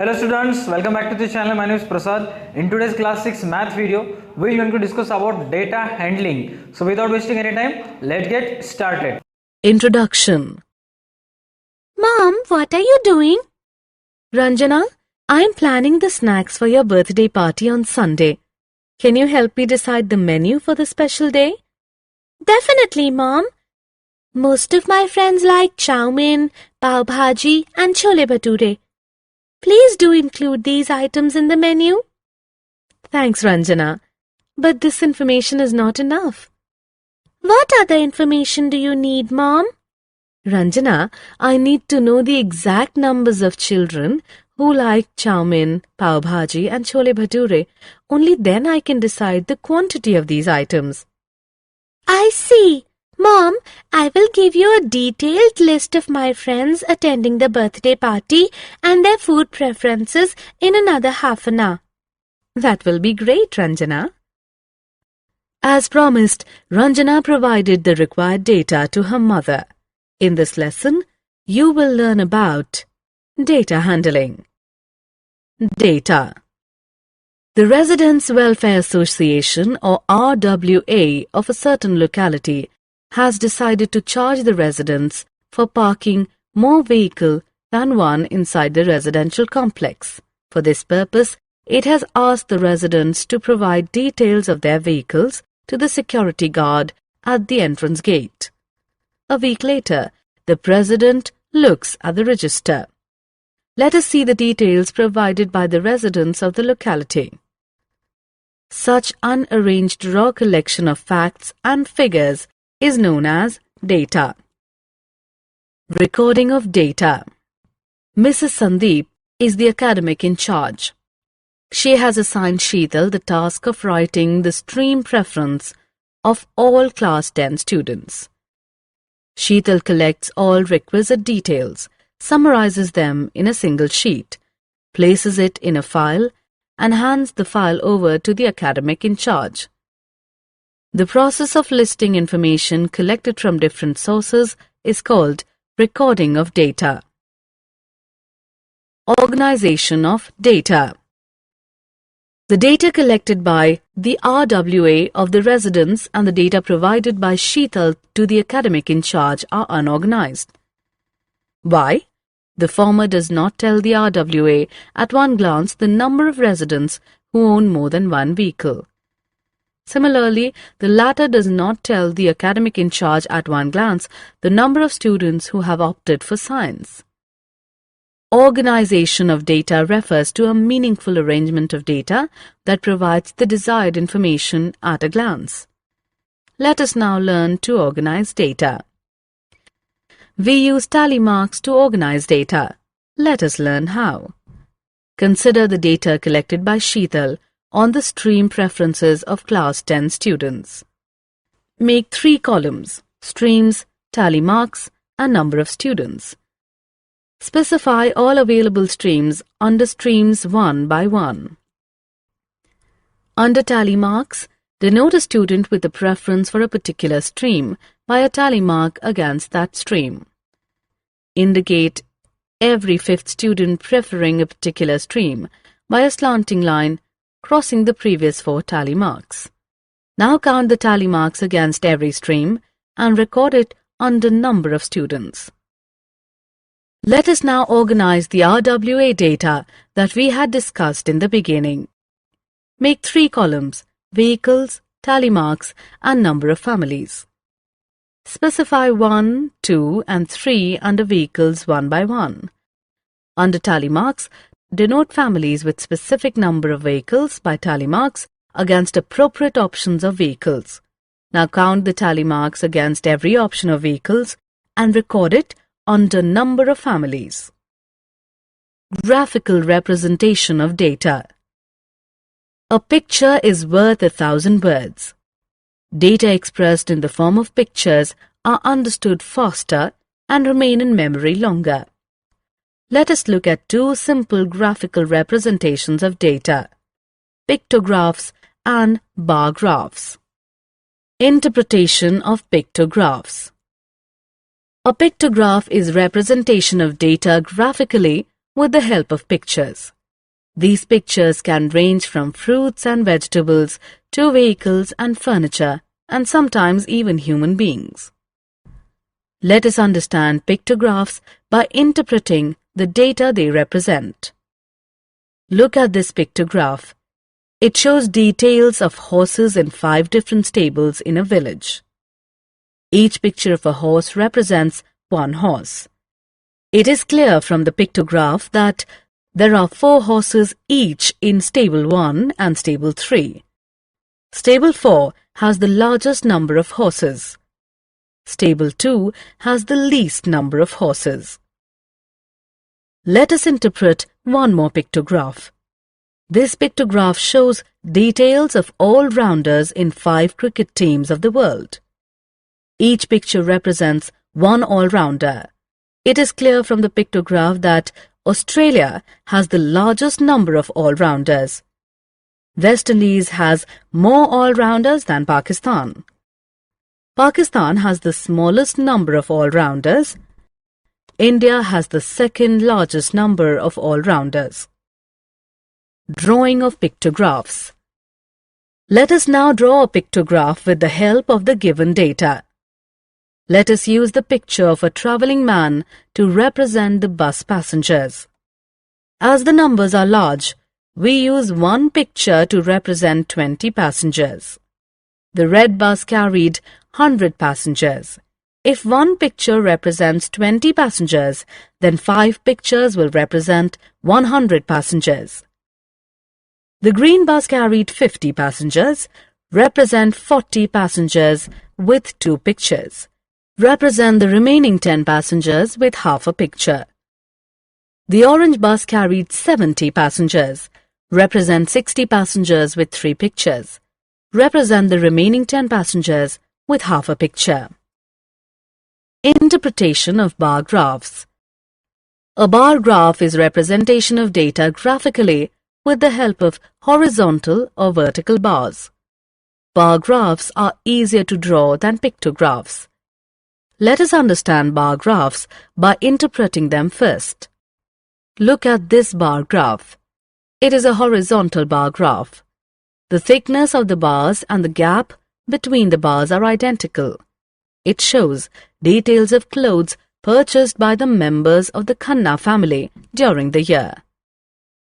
Hello students, welcome back to the channel. My name is Prasad. In today's class 6 math video, we are going to discuss about data handling. So without wasting any time, let's get started. Introduction. Mom, what are you doing? Ranjana, I'm planning the snacks for your birthday party on Sunday. Can you help me decide the menu for the special day? Definitely, Mom. Most of my friends like chow mein, pav bhaji and chole bhature. Please do include these items in the menu. Thanks, Ranjana. But this information is not enough. What other information do you need, Mom? Ranjana, I need to know the exact numbers of children who like chow mein, pav bhaji and chole bhature. Only then I can decide the quantity of these items. I see. Mom, I will give you a detailed list of my friends attending the birthday party and their food preferences in another half an hour. That will be great, Ranjana. As promised, Ranjana provided the required data to her mother. In this lesson, you will learn about data handling. Data. The Residents' Welfare Association or RWA of a certain locality has decided to charge the residents for parking more vehicle than one inside the residential complex. For this purpose, it has asked the residents to provide details of their vehicles to the security guard at the entrance gate. A week later, the president looks at the register. Let us see the details provided by the residents of the locality. Such unarranged raw collection of facts and figures is known as data. Recording of data. Mrs. Sandeep is the academic in charge. She has assigned Sheetal the task of writing the stream preference of all class 10 students. Sheetal collects all requisite details, summarizes them in a single sheet, places it in a file, and hands the file over to the academic in charge. The process of listing information collected from different sources is called recording of data. Organization of data. The data collected by the RWA of the residents and the data provided by Sheetal to the academic in charge are unorganized. Why? The former does not tell the RWA at one glance the number of residents who own more than one vehicle. Similarly, the latter does not tell the academic in charge at one glance the number of students who have opted for science. Organization of data refers to a meaningful arrangement of data that provides the desired information at a glance. Let us now learn to organize data. We use tally marks to organize data. Let us learn how. Consider the data collected by Sheetal on the stream preferences of class 10 students. Make 3 columns: streams, tally marks, and number of students. Specify all available streams under streams one by one. Under tally marks, denote a student with a preference for a particular stream by a tally mark against that stream. Indicate every 5th student preferring a particular stream by a slanting line crossing the previous 4 tally marks. Now count the tally marks against every stream and record it under number of students. Let us now organize the RWA data that we had discussed in the beginning. Make 3 columns: vehicles, tally marks, and number of families. Specify 1, 2, and 3 under vehicles one by one. Under tally marks, denote families with specific number of vehicles by tally marks against appropriate options of vehicles. Now count the tally marks against every option of vehicles and record it under number of families. Graphical representation of data. A picture is worth 1,000 words. Data expressed in the form of pictures are understood faster and remain in memory longer. Let us look at 2 simple graphical representations of data: pictographs and bar graphs. Interpretation of pictographs. A pictograph is representation of data graphically with the help of pictures. These pictures can range from fruits and vegetables to vehicles and furniture, and sometimes even human beings. Let us understand pictographs by interpreting the data they represent. Look at this pictograph. It shows details of horses in 5 different stables in a village. Each picture of a horse represents one horse. It is clear from the pictograph that there are 4 horses each in stable 1 and stable 3. Stable 4 has the largest number of horses. Stable 2 has the least number of horses. Let us interpret one more pictograph. This pictograph shows details of all-rounders in 5 cricket teams of the world. Each picture represents one all-rounder. It is clear from the pictograph that Australia has the largest number of all-rounders. West Indies has more all-rounders than Pakistan. Pakistan has the smallest number of all-rounders. India has the second largest number of all-rounders. Drawing of pictographs. Let us now draw a pictograph with the help of the given data. Let us use the picture of a travelling man to represent the bus passengers. As the numbers are large, we use one picture to represent 20 passengers. The red bus carried 100 passengers. If one picture represents 20 passengers, then 5 pictures will represent 100 passengers. The green bus carried 50 passengers, represent 40 passengers with 2 pictures. Represent the remaining 10 passengers with half a picture. The orange bus carried 70 passengers, represent 60 passengers with 3 pictures. Represent the remaining 10 passengers with half a picture. Interpretation of bar graphs. A bar graph is representation of data graphically with the help of horizontal or vertical bars. Bar graphs are easier to draw than pictographs. Let us understand bar graphs by interpreting them first. Look at this bar graph. It is a horizontal bar graph. The thickness of the bars and the gap between the bars are identical. It shows details of clothes purchased by the members of the Khanna family during the year.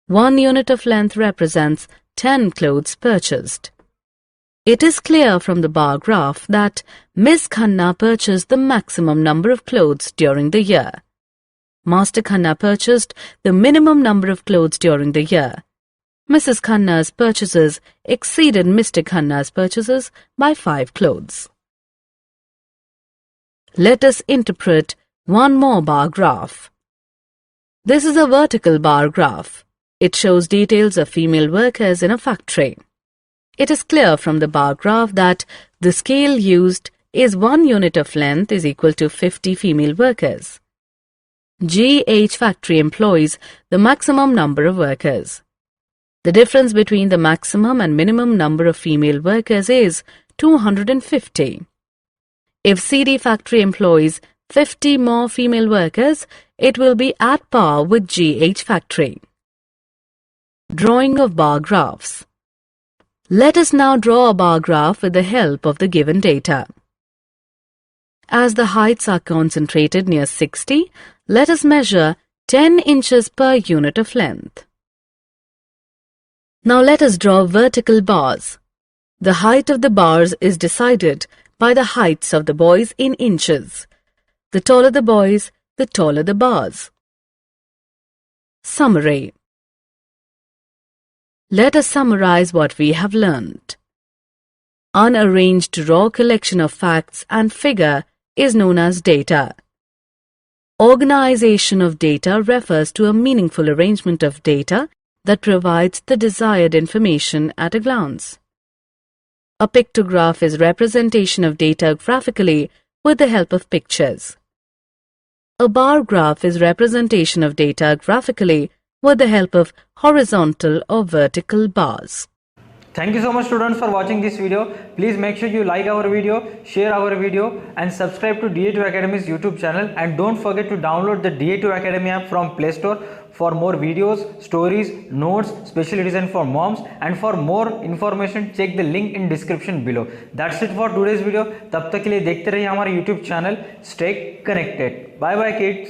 1 unit of length represents 10 clothes purchased. It is clear from the bar graph that Miss Khanna purchased the maximum number of clothes during the year. Master Khanna purchased the minimum number of clothes during the year. Mrs. Khanna's purchases exceeded Mr. Khanna's purchases by 5 clothes. Let us interpret one more bar graph. This is a vertical bar graph. It shows details of female workers in a factory. It is clear from the bar graph that the scale used is 1 unit of length is equal to 50 female workers. GH factory employs the maximum number of workers. The difference between the maximum and minimum number of female workers is 250. If CD factory employs 50 more female workers, it will be at par with GH factory. Drawing of bar graphs. Let us now draw a bar graph with the help of the given data. As the heights are concentrated near 60, let us measure 10 inches per unit of length. Now let us draw vertical bars. The height of the bars is decided by the heights of the boys in inches. The taller the boys, the taller the bars. Summary. Let us summarize what we have learned. Unarranged raw collection of facts and figure is known as data. Organization of data refers to a meaningful arrangement of data that provides the desired information at a glance. A pictograph is representation of data graphically with the help of pictures. A bar graph is representation of data graphically with the help of horizontal or vertical bars. Thank you so much students for watching this video. Please make sure you like our video, share our video and subscribe to da2 Academy's YouTube channel, and don't forget to download the da2 Academy app from Play Store for more videos, stories, notes specially designed for moms, and for more information check the link in description below. That's it for today's video. तब तक के लिए देखते रहिए हमारा YouTube channel. Stay connected. Bye bye kids.